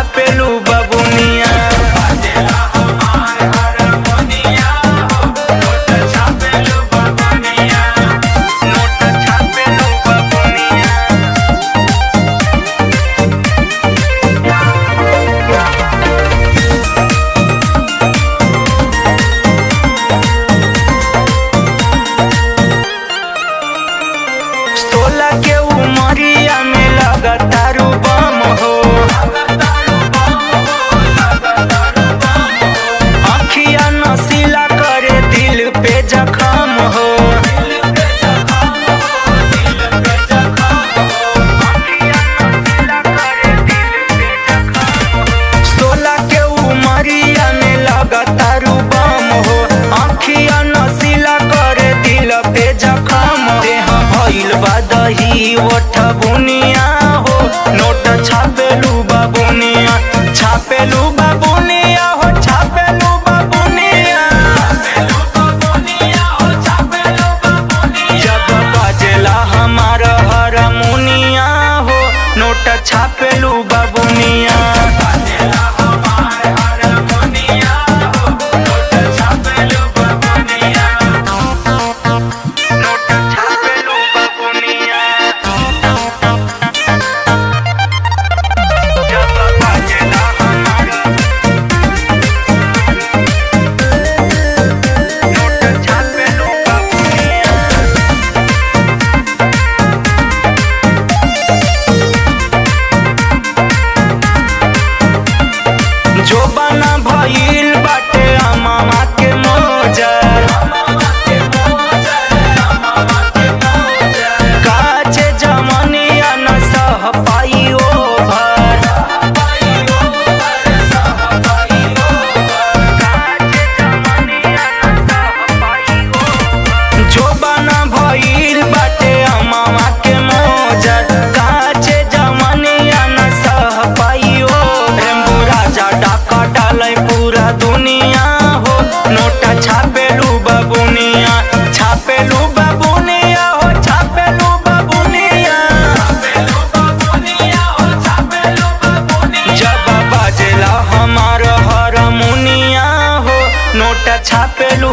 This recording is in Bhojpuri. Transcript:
छापेलू बबुनिया। के उमरिया में लगातारू बम हो, अखिया नशीला करे दिल पे जखम हो। सोलह के उमरिया में लगातारू बम हो, अखिया नशीला करे दिल पे जखम। भइल बा दही ओठ बुनिया हो, नोट छापेलू बबुनिया। छापेलू बबुनिया हो, छापेलू बबुनिया। जब बजेला हमार हारमोनिया हो, नोट छापेलू बबुनिया। जो बना भइल बाटे अमामा के मोजर, काचे जमनिया न सह पाई ओभर। जो बना भइल बाटे अमामा के मोजर, काचे जमनिया न सह पाई ओभर। राजा डाका डाले पूरा दुनिया हो, नोटा छापेलू बबुनिया। छापेलू बबुनिया हो, छापेलू बबुनिया। जब बाजेला हमार हारमोनिया हो, नोटा छापेलू।